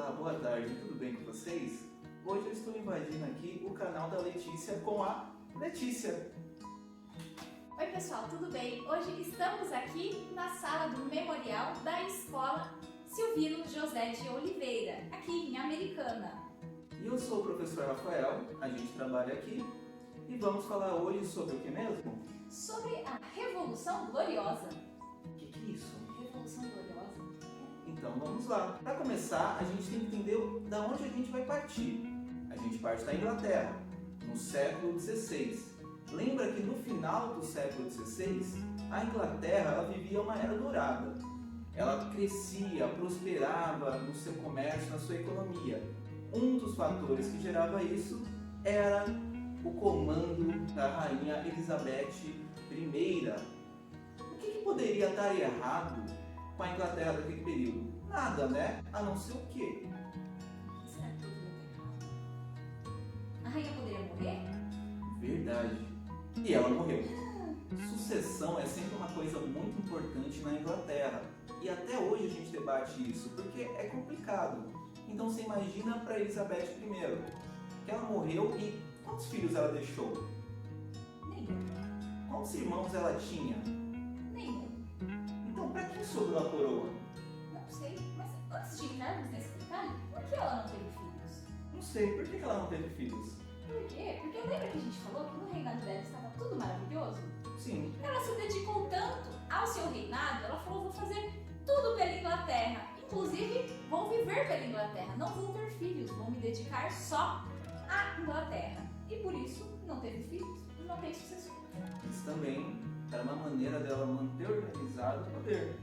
Olá, boa tarde, tudo bem com vocês? Hoje eu estou invadindo aqui o canal da Letícia com a Letícia. Oi pessoal, tudo bem? Hoje estamos aqui na sala do memorial da Escola Silvino José de Oliveira, aqui em Americana. E eu sou o professor Rafael, a gente trabalha aqui e vamos falar hoje sobre o que mesmo? Sobre a Revolução Gloriosa. O que é isso? Revolução Gloriosa? Então vamos lá. Para começar, a gente tem que entender da onde a gente vai partir. A gente parte da Inglaterra, no século XVI. Lembra que no final do século XVI, a Inglaterra ela vivia uma era dourada. Ela crescia, prosperava no seu comércio, na sua economia. Um dos fatores que gerava isso era o comando da rainha Elizabeth I. O que poderia dar errado com a Inglaterra daquele período? Nada, né? A não ser o quê? Será que poderia ter errado? A rainha poderia morrer? Verdade. E ela morreu. Sucessão é sempre uma coisa muito importante na Inglaterra. E até hoje a gente debate isso, porque é complicado. Então você imagina para Elizabeth I, que ela morreu e quantos filhos ela deixou? Nenhum. Quantos irmãos ela tinha? Nenhum. Então para quem sobrou a coroa? Não sei, mas antes de entrarmos nesse detalhe, por que ela não teve filhos? Não sei, por que ela não teve filhos? Por quê? Porque lembra que a gente falou que no reinado dela estava tudo maravilhoso? Sim. Ela se dedicou tanto ao seu reinado, ela falou, vou fazer tudo pela Inglaterra. Inclusive, vou viver pela Inglaterra, não vou ter filhos, vou me dedicar só à Inglaterra. E por isso, não teve filhos e não tem sucessor. Isso também era uma maneira dela manter organizado o poder.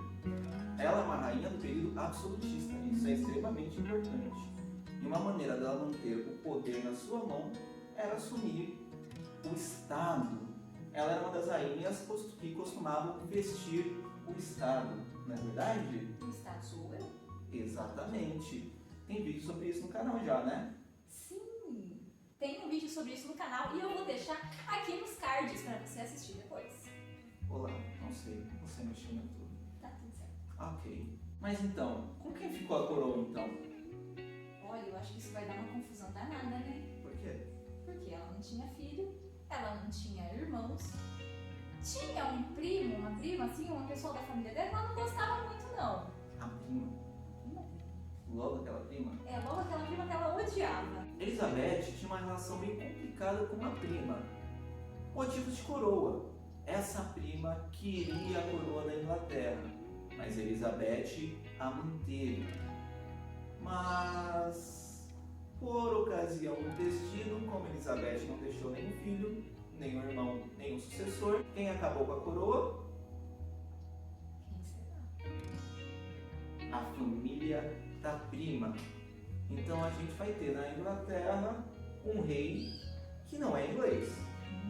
Ela é uma rainha do período absolutista, isso é extremamente importante. E uma maneira dela manter o poder na sua mão era assumir o Estado. Ela era uma das rainhas que costumavam vestir o Estado, não é verdade? O Estado sou eu? Exatamente. Tem vídeo sobre isso no canal já, né? Sim, tem um vídeo sobre isso no canal e eu vou deixar aqui nos cards para você assistir depois. Olá, não sei, você mexeu em tudo. Tá tudo certo. Ok. Mas então, com quem ficou a coroa então? Olha, eu acho que isso vai dar uma confusão danada, né? Por quê? Porque ela não tinha filho, ela não tinha irmãos. Tinha um primo, uma prima, assim, uma pessoa da família dela, mas não gostava muito não. A prima. Logo aquela prima? É, logo aquela prima que ela odiava. Elizabeth tinha uma relação bem complicada com uma prima. Motivo de coroa. Essa prima queria a coroa da Inglaterra, mas Elizabeth a manteve. Mas, por ocasião do destino, como Elizabeth não deixou nenhum filho, nenhum irmão, nenhum sucessor, quem acabou com a coroa? Quem será? A família da prima. Então a gente vai ter na Inglaterra um rei que não é inglês.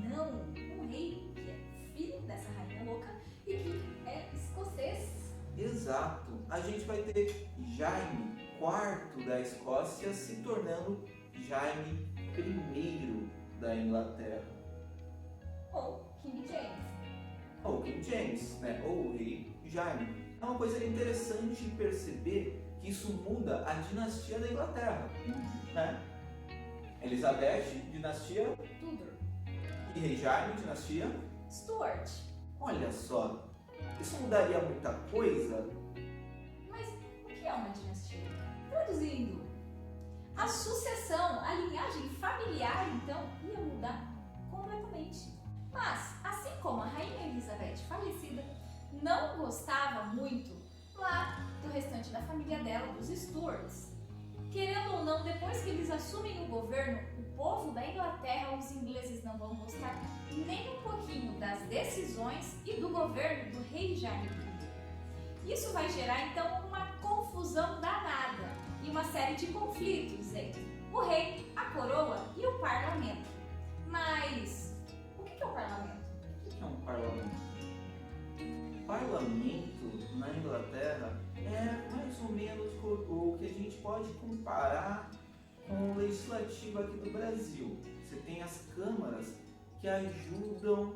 Não, um rei que é filho dessa rainha louca e que é escocês. Exato. A gente vai ter Jaime IV da Escócia se tornando Jaime I da Inglaterra. Ou King James. Ou King James, né? Ou o rei Jaime. É uma coisa interessante perceber que isso muda a dinastia da Inglaterra, né? Elizabeth, dinastia, Tudor. e rei Jaime, dinastia. Stuart. Olha só, isso mudaria muita coisa? Mas o que é uma dinastia? Traduzindo, a sucessão, a linhagem familiar, então, ia mudar completamente. Mas, assim como a rainha Elizabeth falecida não gostava muito lá do restante da família dela, dos Stuarts, querendo ou não, depois que eles assumem o governo, o povo da Inglaterra, os ingleses não vão gostar nem um pouquinho das decisões e do governo do rei Jaime I. Isso vai gerar então uma confusão danada e uma série de conflitos entre o rei, a coroa e o parlamento. Mas o que é o parlamento? O que é um parlamento? Parlamento na Inglaterra é mais ou menos o que a gente pode comparar com o legislativo aqui do Brasil. Você tem as câmaras que ajudam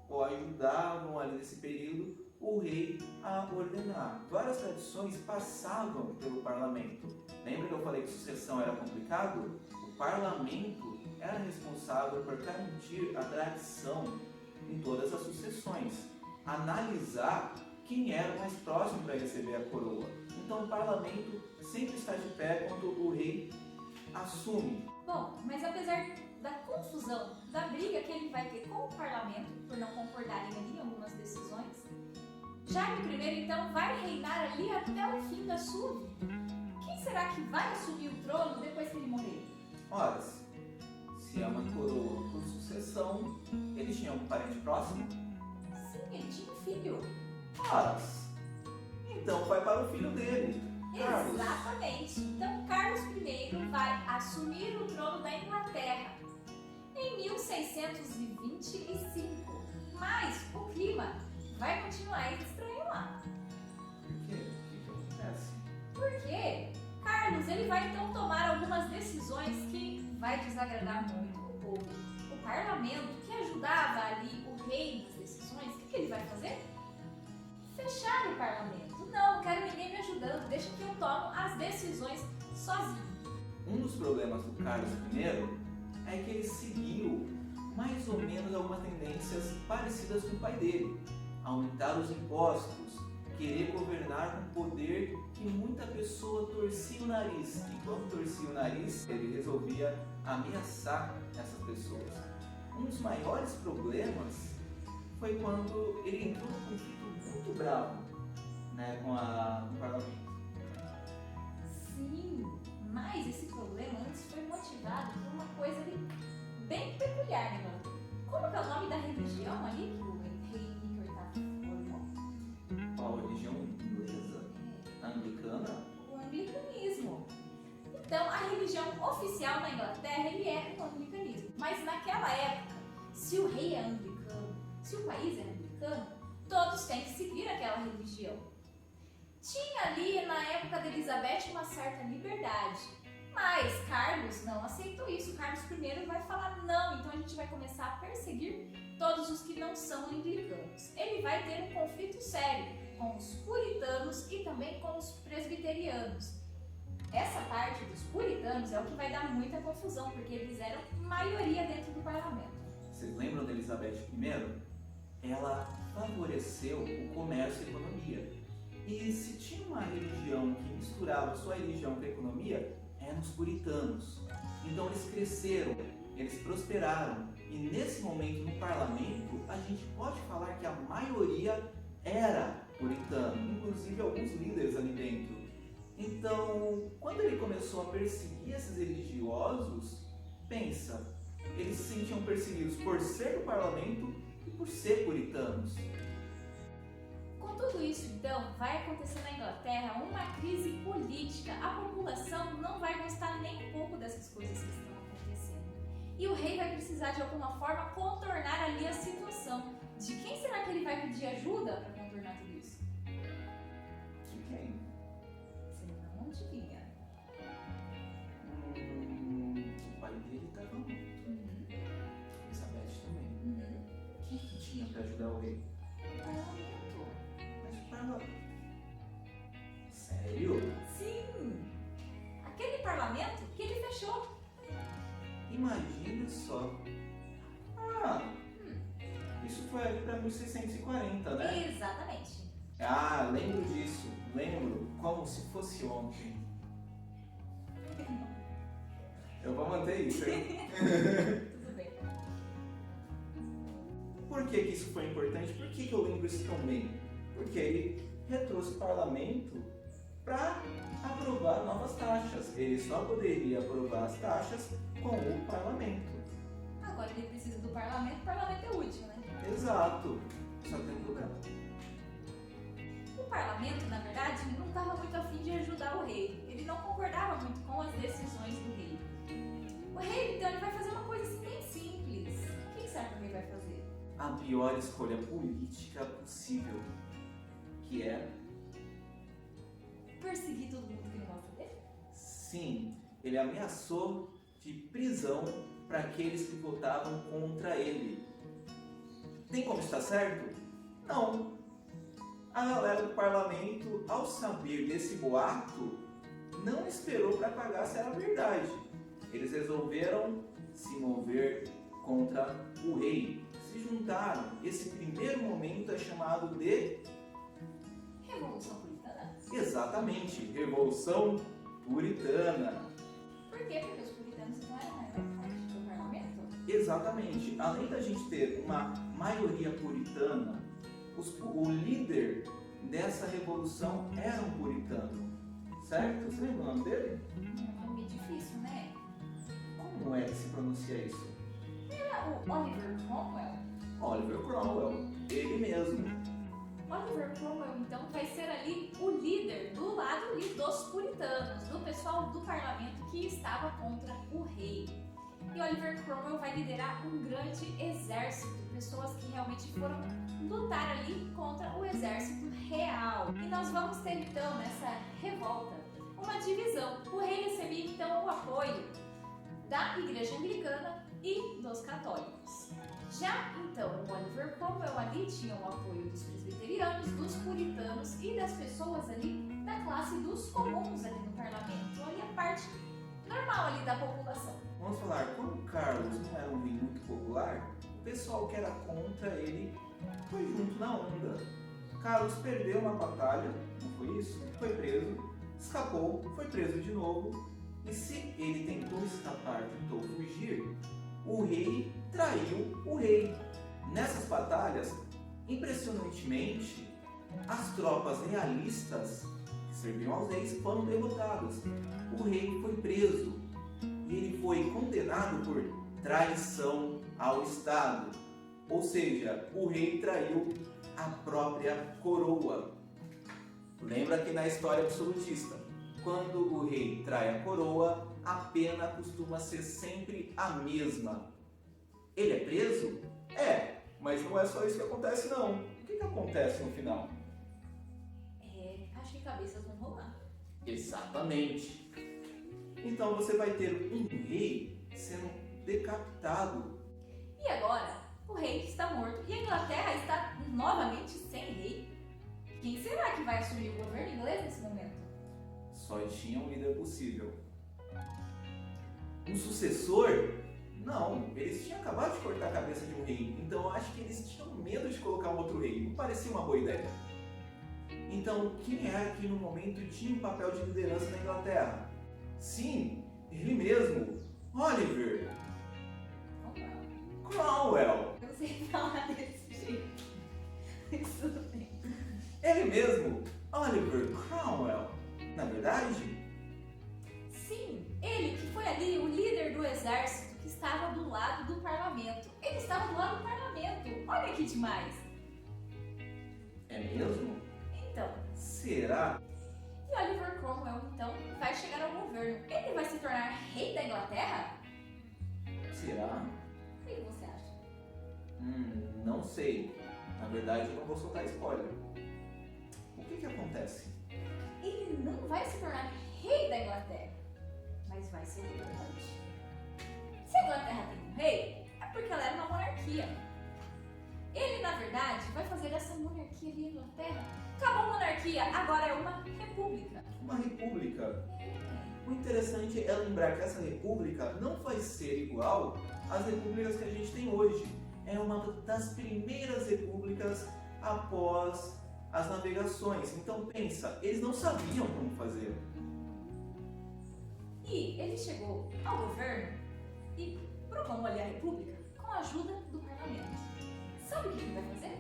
ou ajudavam ali nesse período o rei a ordenar. Várias tradições passavam pelo parlamento. Lembra que eu falei sucessão era complicado, o parlamento era responsável por garantir a tradição em todas as sucessões, analisar quem era o mais próximo para receber a coroa. Então o parlamento sempre está de pé quando o rei assume. Bom, mas apesar da confusão, da briga que ele vai ter com o parlamento, por não concordarem ali em algumas decisões, Jaime I então vai reinar ali até o fim da sua vida. Quem será que vai assumir o trono depois que ele morrer? Ora, se é uma coroa por sucessão, ele tinha um parente próximo? Sim, ele tinha um filho. Ora, então vai para o filho dele, Carlos. Exatamente. Então Carlos I vai assumir o trono da Inglaterra em 1625. Mas o clima vai continuar estranho lá. Por quê? O que acontece? Porque Carlos ele vai então tomar algumas decisões que vai desagradar muito o povo. O parlamento que ajudava ali o rei nas decisões, o que ele vai fazer? Fechar o parlamento. Não quero ninguém me ajudando, deixa que eu tomo as decisões sozinho. Um dos problemas do Carlos I é que ele seguiu mais ou menos algumas tendências parecidas com o pai dele. Aumentar os impostos, querer governar com poder que muita pessoa torcia o nariz. E quando torcia o nariz, ele resolvia ameaçar essas pessoas. Um dos maiores problemas foi quando ele entrou num conflito muito bravo, com o parlamento. Sim, mas esse problema antes foi motivado por uma coisa ali bem peculiar, né, mano? Como que é o nome da religião ali que o rei Henrique VIII formou? Qual a religião inglesa? Anglicana? O anglicanismo. Então, a religião oficial na Inglaterra ele é o anglicanismo. Mas naquela época, se o rei é anglicano, se o país é anglicano, todos têm que seguir aquela religião. Tinha ali, na época de Elizabeth, uma certa liberdade. Mas Carlos não aceitou isso. Carlos I vai falar não, então a gente vai começar a perseguir todos os que não são anglicanos. Ele vai ter um conflito sério com os puritanos e também com os presbiterianos. Essa parte dos puritanos é o que vai dar muita confusão, porque eles eram maioria dentro do parlamento. Vocês lembram da Elizabeth I? Ela favoreceu o comércio e a economia. E se tinha uma religião que misturava sua religião com a economia, eram os puritanos. Então eles cresceram, eles prosperaram. E nesse momento no parlamento, a gente pode falar que a maioria era puritano, inclusive alguns líderes ali dentro. Então, quando ele começou a perseguir esses religiosos, pensa, eles se sentiam perseguidos por ser do parlamento e por ser puritanos. Com tudo isso, então, vai acontecer na Inglaterra uma crise política. A população não vai gostar nem um pouco dessas coisas que estão acontecendo. E o rei vai precisar, de alguma forma, contornar ali a situação. De quem será que ele vai pedir ajuda para contornar tudo isso? De quem? Você não adivinha. O pai dele estava morto. Elizabeth também. Quem que tinha para ajudar o rei? Parlamento. Mas o parlamento... Sério? Sim! Aquele parlamento que ele fechou. Imagine só. Isso foi ali para 1640, né? Exatamente. Lembro disso. Lembro como se fosse ontem. Eu vou manter isso, hein? Tudo bem. Por que isso foi importante? Por que eu lembro isso tão bem? Porque ele retrouxe o parlamento para aprovar novas taxas. Ele só poderia aprovar as taxas com o parlamento. Agora ele precisa do parlamento, o parlamento é útil, né? Exato. Só tem que lugar. O parlamento, na verdade, não estava muito afim de ajudar o rei. Ele não concordava muito com as decisões do rei. O rei, então, ele vai fazer uma coisa assim bem simples. O que será que o rei vai fazer? A pior escolha política possível, que é... Perseguir todo mundo que não gosta dele? Sim, ele ameaçou de prisão para aqueles que votavam contra ele. Tem como estar certo? Não. A galera do parlamento, ao saber desse boato, não esperou para pagar se era verdade. Eles resolveram se mover contra o rei. Se juntaram. Esse primeiro momento é chamado de Revolução Puritana? exatamente, Revolução Puritana. Por quê? Porque os puritanos não eram a maior parte do parlamento? Exatamente. Além da gente ter uma maioria puritana, o líder dessa revolução era um puritano. Certo? Você lembra o nome dele? É um nome difícil, né? Como é que se pronuncia isso? Era o Oliver Cromwell. Oliver Cromwell, ele mesmo. Oliver Cromwell, então, vai ser ali o líder do lado ali dos puritanos, do pessoal do parlamento que estava contra o rei. E Oliver Cromwell vai liderar um grande exército, pessoas que realmente foram lutar ali contra o exército real. E nós vamos ter então nessa revolta uma divisão. O rei recebia então o apoio da igreja anglicana e dos católicos. Já então o Oliver Cromwell ali tinha o apoio dos presbiterianos, dos puritanos e das pessoas ali da classe dos comuns ali no parlamento, ali a parte normal ali da população. Vamos falar, como Carlos não era um rei muito popular, o pessoal que era contra ele foi junto na onda. Carlos perdeu uma batalha, não foi isso? Foi preso, escapou, foi preso de novo. E se ele tentou escapar, tentou fugir, o rei traiu o rei. Nessas batalhas, impressionantemente, as tropas realistas que serviam aos reis foram derrotadas. O rei foi preso e ele foi condenado por traição ao Estado. Ou seja, o rei traiu a própria coroa. Lembra que na história absolutista, quando o rei trai a coroa, a pena costuma ser sempre a mesma. Ele é preso? É, mas não é só isso que acontece não. O que acontece no final? Acho que cabeças vão rolar. Exatamente. Então você vai ter um rei sendo decapitado. E agora, o rei está morto e a Inglaterra está novamente sem rei. Quem será que vai assumir o governo inglês nesse momento? Só tinha um líder possível. Um sucessor? Não, eles tinham acabado de cortar a cabeça de um rei, então eu acho que eles tinham medo de colocar um outro rei, não parecia uma boa ideia. Então, quem é que no momento tinha um papel de liderança na Inglaterra? Sim, ele mesmo, Oliver Cromwell. Eu não sei falar desse jeito. Mas tudo bem. Ele mesmo, Oliver Cromwell. Na verdade, Sim, ele que foi ali o líder do exército que estava do lado do parlamento. Ele estava do lado do parlamento. Olha que demais. é mesmo? Então, Será? e Oliver Cromwell então vai chegar ao governo. Ele vai se tornar rei da Inglaterra? Será? O que você acha? Não sei. Na verdade, eu não vou soltar spoiler. O que acontece? Ele não vai se tornar rei da Inglaterra, mas vai ser governante. Se a Inglaterra tem um rei, é porque ela era uma monarquia. Ele, na verdade, vai fazer essa monarquia ali na Inglaterra. Acabou a monarquia, agora é uma república. Uma república. O interessante é lembrar que essa república não vai ser igual às repúblicas que a gente tem hoje. É uma das primeiras repúblicas após as navegações. Então pensa, eles não sabiam como fazer. E ele chegou ao governo e proclamou ali a república com a ajuda do parlamento. Sabe o que ele vai fazer?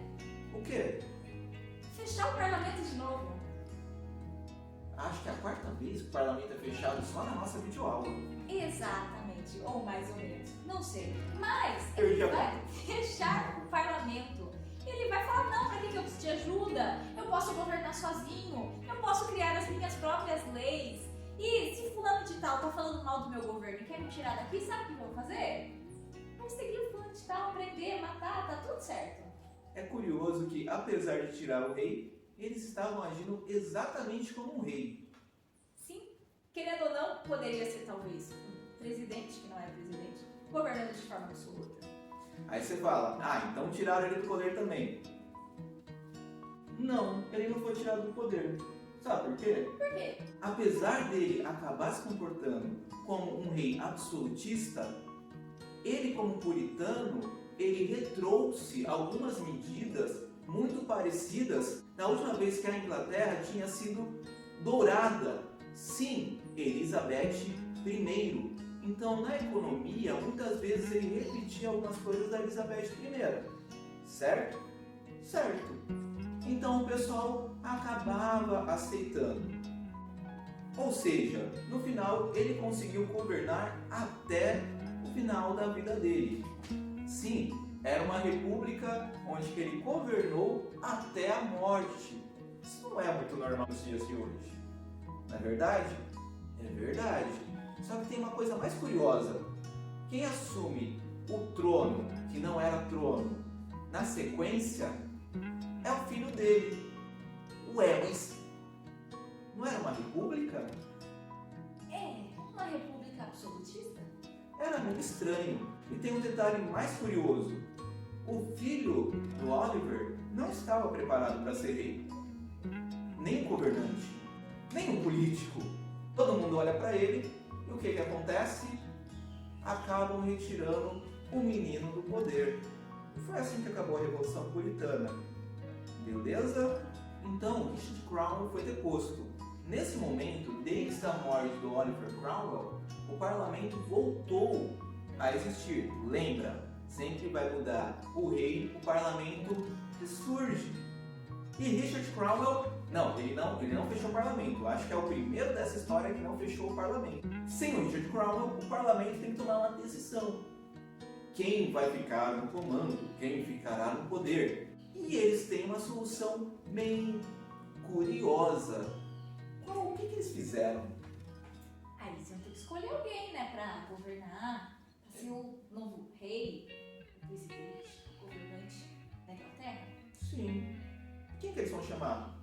O quê? Fechar o parlamento de novo. Acho que é a quarta vez que o parlamento é fechado só na nossa videoaula. Exatamente, ou mais ou menos, não sei. Mas Eu ele já- vai fechar o parlamento. Ele vai falar, não, pra que eu preciso de ajuda? Eu posso governar sozinho, eu posso criar as minhas próprias leis. E se fulano de tal tá falando mal do meu governo e quer me tirar daqui, sabe o que eu vou fazer? Vou seguir o fulano de tal, prender, matar, tá tudo certo. É curioso que, apesar de tirar o rei, eles estavam agindo exatamente como um rei. Sim, querendo ou não, poderia ser talvez um presidente, que não é presidente, governando de forma absoluta. Aí você fala, então tiraram ele do poder também. Não, ele não foi tirado do poder. Sabe por quê? Por quê? Apesar dele acabar se comportando como um rei absolutista, ele, como puritano, ele retrouxe algumas medidas muito parecidas da última vez que a Inglaterra tinha sido dourada. Sim, Elizabeth I. Então, na economia, muitas vezes ele repetia algumas coisas da Elizabeth I. Certo? Certo. Então o pessoal acabava aceitando. Ou seja, no final ele conseguiu governar até o final da vida dele. Sim, era uma república onde ele governou até a morte. Isso não é muito normal nos dias de hoje. Não é verdade? É verdade. Só que tem uma coisa mais curiosa. Quem assume o trono, que não era trono, na sequência, é o filho dele. Ué, mas não era uma república? É uma república absolutista? Era meio estranho. E tem um detalhe mais curioso. O filho do Oliver não estava preparado para ser rei. Nem um governante, nem um político. Todo mundo olha para ele e o que acontece? Acabam retirando o menino do poder. E foi assim que acabou a Revolução Puritana. Beleza? Então, Richard Cromwell foi deposto. Nesse momento, desde a morte do Oliver Cromwell, o parlamento voltou a existir. Lembra? Sempre vai mudar o rei, o parlamento ressurge. E Richard Cromwell, ele não fechou o parlamento. Eu acho que é o primeiro dessa história que não fechou o parlamento. Sem o Richard Cromwell, o parlamento tem que tomar uma decisão. Quem vai ficar no comando? Quem ficará no poder? E eles têm uma solução bem curiosa. O que eles fizeram? Aí eles iam ter que escolher alguém, né, pra governar, pra ser o novo rei, o presidente, o governante da Inglaterra. Sim. Quem que eles vão chamar?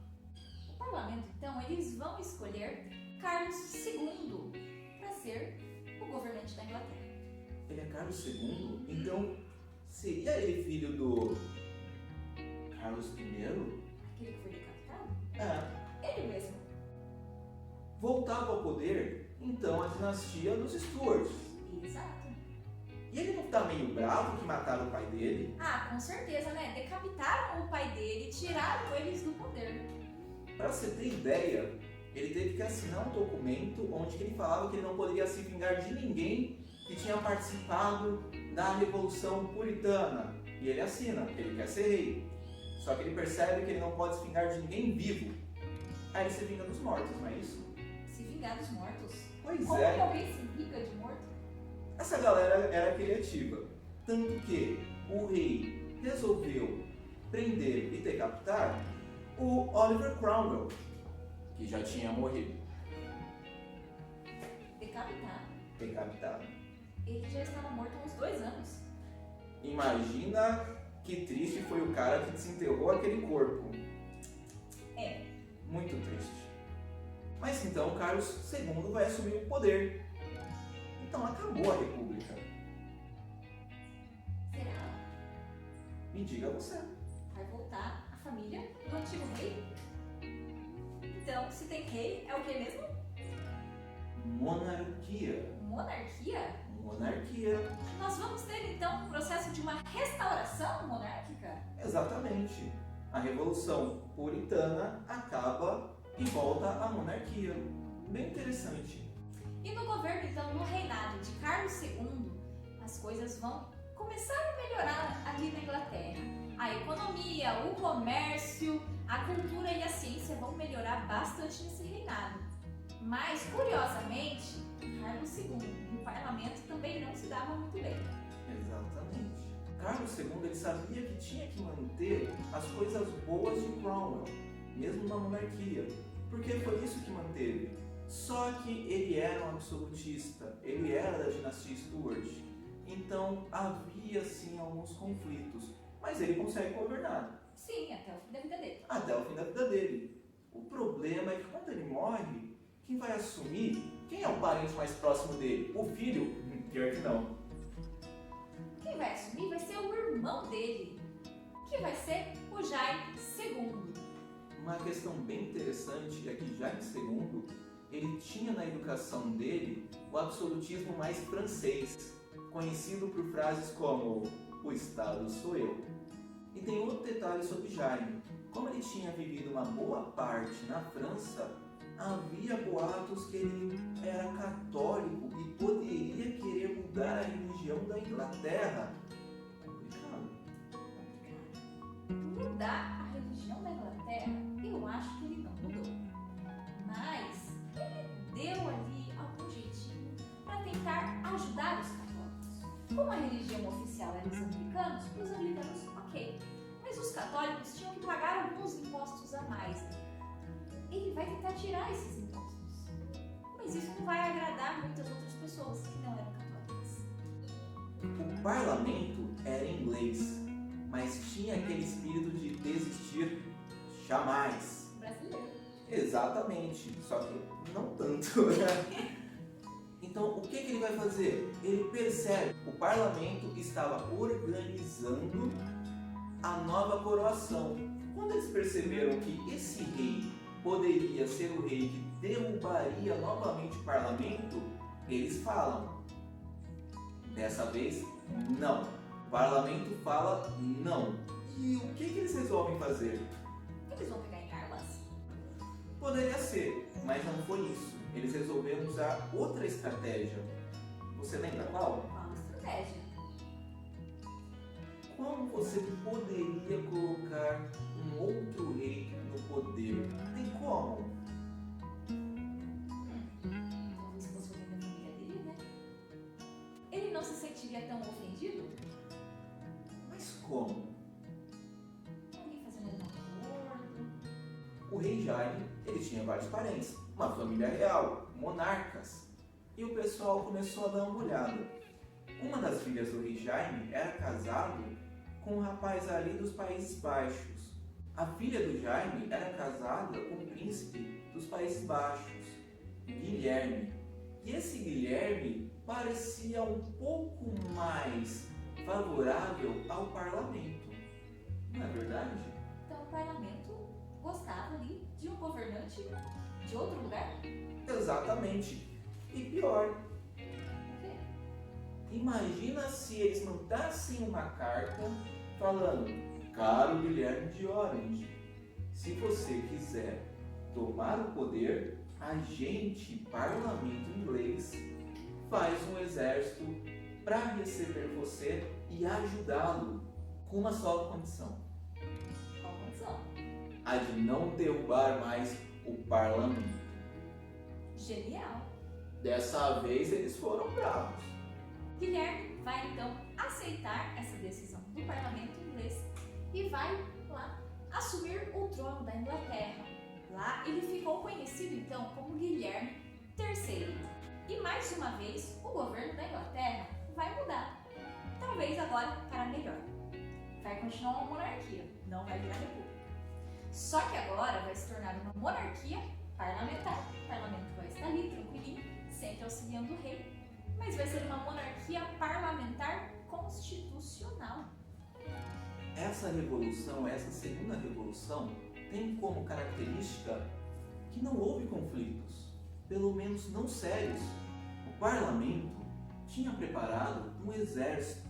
O parlamento, então, eles vão escolher Carlos II para ser o governante da Inglaterra. Ele é Carlos II? Então, seria ele filho do Carlos I? Aquele que foi decapitado? É. Ele mesmo. Voltava ao poder, então, a dinastia dos Stuarts. Exato. E ele não tá meio bravo que mataram o pai dele? Ah, com certeza, né? Decapitaram o pai dele, tiraram eles do poder. Para você ter ideia, ele teve que assinar um documento onde ele falava que ele não poderia se vingar de ninguém que tinha participado da Revolução Puritana. E ele assina, porque ele quer ser rei. Só que ele percebe que ele não pode se vingar de ninguém vivo. Aí ele se vinga dos mortos, não é isso? Se vingar dos mortos? Pois Como é. que alguém se vinga de morto? Essa galera era criativa. Tanto que o rei resolveu prender e decapitar o Oliver Cromwell, que já tinha morrido. Decapitado. Ele já estava morto há uns 2 anos. Imagina que triste foi o cara que desenterrou aquele corpo. É. Muito triste. Mas então Carlos II vai assumir o poder. Então acabou a república. Será? Me diga você. Vai voltar a família do antigo rei? Então, se tem rei, é o que mesmo? Monarquia. Monarquia? Monarquia. Nós vamos ter então um processo de uma restauração monárquica? Exatamente. A Revolução Puritana acaba e volta à monarquia. Bem interessante. E no governo, então, no reinado de Carlos II, as coisas vão começar a melhorar ali na Inglaterra. A economia, o comércio, a cultura e a ciência vão melhorar bastante nesse reinado. Mas, curiosamente, Carlos II e o parlamento também não se davam muito bem. Exatamente. Carlos II ele sabia que tinha que manter as coisas boas de Cromwell, mesmo na monarquia, porque foi isso que manteve. Só que ele era um absolutista, ele era da dinastia Stuart, então havia sim alguns conflitos, mas ele consegue governar. Sim, até o fim da vida dele. Até o fim da vida dele. O problema é que quando ele morre, quem vai assumir? Quem é o parente mais próximo dele? O filho? Pior que não. Quem vai assumir vai ser o irmão dele, que vai ser o Jaime II. Uma questão bem interessante é que Jaime II, ele tinha na educação dele o absolutismo mais francês, conhecido por frases como "o Estado sou eu". E tem outro detalhe sobre Jaime. Como ele tinha vivido uma boa parte na França, havia boatos que ele era católico e poderia querer mudar a religião da Inglaterra. Complicado. Mudar a religião da Inglaterra, eu acho que ele não mudou. Mas ele deu ali algum jeitinho para tentar ajudar os católicos. Como a religião oficial era os anglicanos, ok. Mas os católicos tinham que pagar alguns impostos a mais. Ele vai tentar tirar esses impostos. Mas isso não vai agradar muitas outras pessoas que não eram católicas. O parlamento era inglês, mas tinha aquele espírito de desistir jamais. Brasileiro. Exatamente, só que não tanto, né? Então, o que ele vai fazer? Ele percebe que o parlamento estava organizando a nova coroação. Quando eles perceberam que esse rei poderia ser o rei que derrubaria novamente o parlamento, eles falam: dessa vez, não. O parlamento fala não. E o que eles resolvem fazer? Eles vão pegar em armas? Poderia ser, mas não foi isso. Eles resolveram usar outra estratégia. Você lembra qual? Qual estratégia? Como você poderia colocar um outro rei no poder? Tem como? Talvez fosse alguém da família dele, né? Ele não se sentiria tão ofendido? Mas como? Alguém fazendo um acordo? O rei Jaime, ele tinha vários parentes, uma família real, monarcas. E o pessoal começou a dar uma olhada. Uma das filhas do rei Jaime era casado com um rapaz ali dos Países Baixos. A filha do Jaime era casada com um príncipe dos Países Baixos, Guilherme. E esse Guilherme parecia um pouco mais favorável ao parlamento. Não é verdade? Então o parlamento gostava ali de um governante de outro lugar? Exatamente. E pior, O quê? imagina se eles mandassem uma carta falando: caro Guilherme de Orange, se você quiser tomar o poder, a gente, parlamento inglês, faz um exército para receber você e ajudá-lo com uma só condição: Qual condição? a de não derrubar mais o parlamento. Genial! Dessa vez eles foram bravos. Guilherme vai então aceitar essa decisão do parlamento inglês e vai lá assumir o trono da Inglaterra. Lá ele ficou conhecido então como Guilherme III. E mais uma vez o governo da Inglaterra vai mudar. Talvez agora para melhor. Vai continuar uma monarquia, não vai virar república. Só que agora vai se tornar uma monarquia parlamentar. O parlamento vai estar ali tranquilinho, sempre auxiliando o rei. Mas vai ser uma monarquia parlamentar constitucional. Essa revolução, essa segunda revolução, tem como característica que não houve conflitos, pelo menos não sérios. O parlamento tinha preparado um exército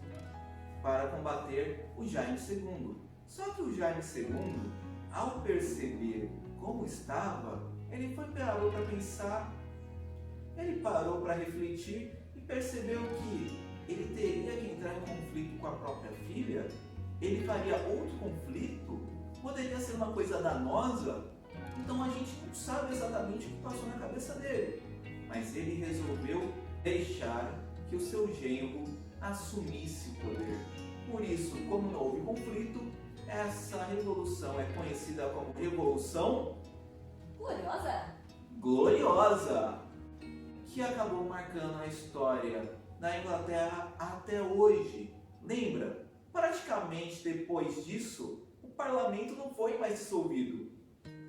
para combater o Jaime II. Só que o Jaime II, ao perceber como estava, ele parou para pensar, ele parou para refletir e percebeu que ele teria que entrar em conflito com a própria filha. Ele faria outro conflito, poderia ser uma coisa danosa, então a gente não sabe exatamente o que passou na cabeça dele. Mas ele resolveu deixar que o seu genro assumisse o poder. Por isso, como não houve conflito, essa revolução é conhecida como Revolução Gloriosa, que acabou marcando a história da Inglaterra até hoje. Lembra? Praticamente depois disso, o parlamento não foi mais dissolvido.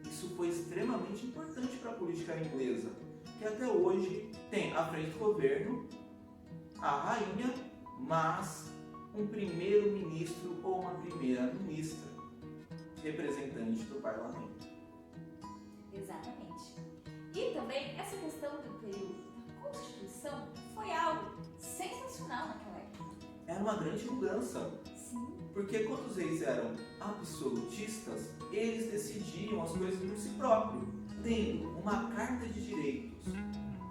Isso foi extremamente importante para a política inglesa, que até hoje tem à frente do governo a rainha, mas um primeiro-ministro ou uma primeira-ministra, representante do parlamento. Exatamente. E também essa questão do período da Constituição foi algo sensacional naquela época. Era uma grande mudança, Sim. porque quando os reis eram absolutistas, eles decidiam as coisas por si próprios. Tendo uma carta de direitos,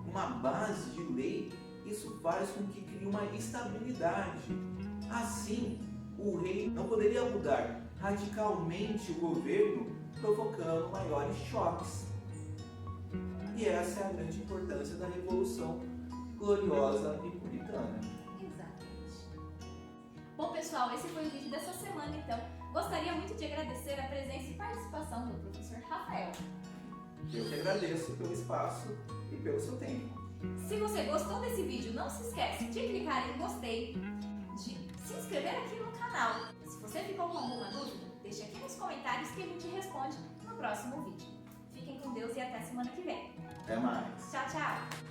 uma base de lei, isso faz com que crie uma estabilidade. Assim, o rei não poderia mudar radicalmente o governo, provocando maiores choques. E essa é a grande importância da Revolução Gloriosa e Puritana. Exatamente. Bom, pessoal, esse foi o vídeo dessa semana, então. Gostaria muito de agradecer a presença e participação do professor Rafael. Eu que agradeço pelo espaço e pelo seu tempo. Se você gostou desse vídeo, não se esquece de clicar em gostei, de se inscrever aqui no canal. Se você ficou com alguma dúvida, deixa aqui nos comentários que a gente responde no próximo vídeo. Fiquem com Deus e até semana que vem. Até mais. Tchau, tchau!